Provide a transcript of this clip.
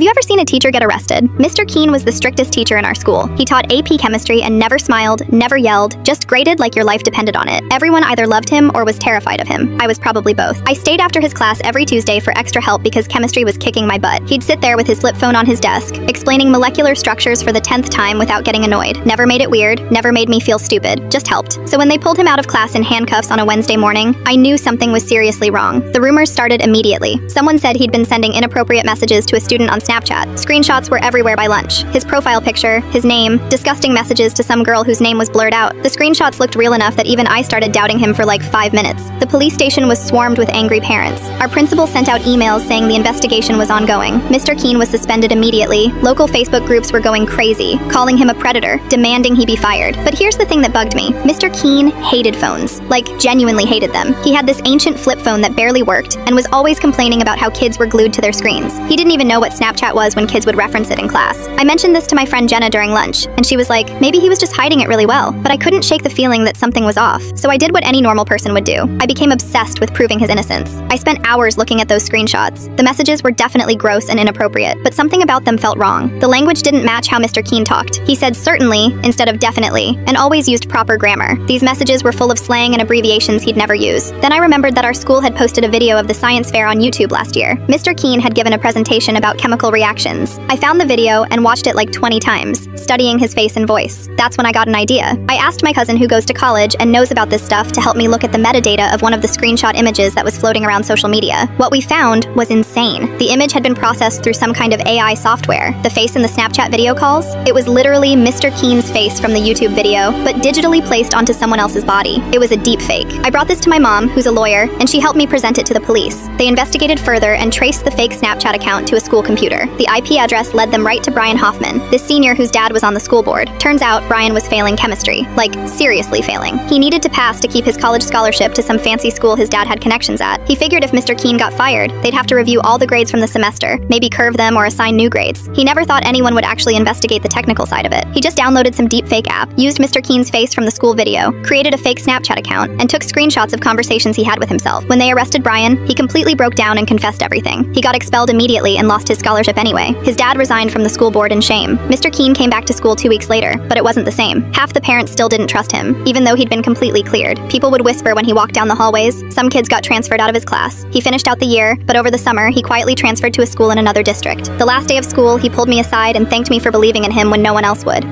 Have you ever seen a teacher get arrested? Mr. Keene was the strictest teacher in our school. He taught AP chemistry and never smiled, never yelled, just graded like your life depended on it. Everyone either loved him or was terrified of him. I was probably both. I stayed after his class every Tuesday for extra help because chemistry was kicking my butt. He'd sit there with his flip phone on his desk, explaining molecular structures for the 10th time without getting annoyed. Never made it weird, never made me feel stupid, just helped. So when they pulled him out of class in handcuffs on a Wednesday morning, I knew something was seriously wrong. The rumors started immediately. Someone said he'd been sending inappropriate messages to a student on Snapchat. Screenshots were everywhere by lunch. His profile picture, his name, disgusting messages to some girl whose name was blurred out. The screenshots looked real enough that even I started doubting him for like 5 minutes. The police station was swarmed with angry parents. Our principal sent out emails saying the investigation was ongoing. Mr. Keene was suspended immediately. Local Facebook groups were going crazy, calling him a predator, demanding he be fired. But here's the thing that bugged me. Mr. Keene hated phones. Like, genuinely hated them. He had this ancient flip phone that barely worked and was always complaining about how kids were glued to their screens. He didn't even know what Snapchat was when kids would reference it in class. I mentioned this to my friend Jenna during lunch, and she was like, maybe he was just hiding it really well. But I couldn't shake the feeling that something was off, so I did what any normal person would do. I became obsessed with proving his innocence. I spent hours looking at those screenshots. The messages were definitely gross and inappropriate, but something about them felt wrong. The language didn't match how Mr. Keene talked. He said certainly instead of definitely, and always used proper grammar. These messages were full of slang and abbreviations he'd never use. Then I remembered that our school had posted a video of the science fair on YouTube last year. Mr. Keene had given a presentation about chemical reactions. I found the video and watched it like 20 times, studying his face and voice. That's when I got an idea. I asked my cousin who goes to college and knows about this stuff to help me look at the metadata of one of the screenshot images that was floating around social media. What we found was insane. The image had been processed through some kind of AI software. The face in the Snapchat video calls? It was literally Mr. Keene's face from the YouTube video, but digitally placed onto someone else's body. It was a deep fake. I brought this to my mom, who's a lawyer, and she helped me present it to the police. They investigated further and traced the fake Snapchat account to a school computer. The IP address led them right to Brian Hoffman, this senior whose dad was on the school board. Turns out Brian was failing chemistry. Like, seriously failing. He needed to pass to keep his college scholarship to some fancy school his dad had connections at. He figured if Mr. Keene got fired, they'd have to review all the grades from the semester, maybe curve them or assign new grades. He never thought anyone would actually investigate the technical side of it. He just downloaded some deepfake app, used Mr. Keene's face from the school video, created a fake Snapchat account, and took screenshots of conversations he had with himself. When they arrested Brian, he completely broke down and confessed everything. He got expelled immediately and lost his scholarship anyway. His dad resigned from the school board in shame. Mr. Keene came back to school 2 weeks later, but it wasn't the same. Half the parents still didn't trust him, even though he'd been completely cleared. People would whisper when he walked down the hallways. Some kids got transferred out of his class. He finished out the year, but over the summer, he quietly transferred to a school in another district. The last day of school, he pulled me aside and thanked me for believing in him when no one else would.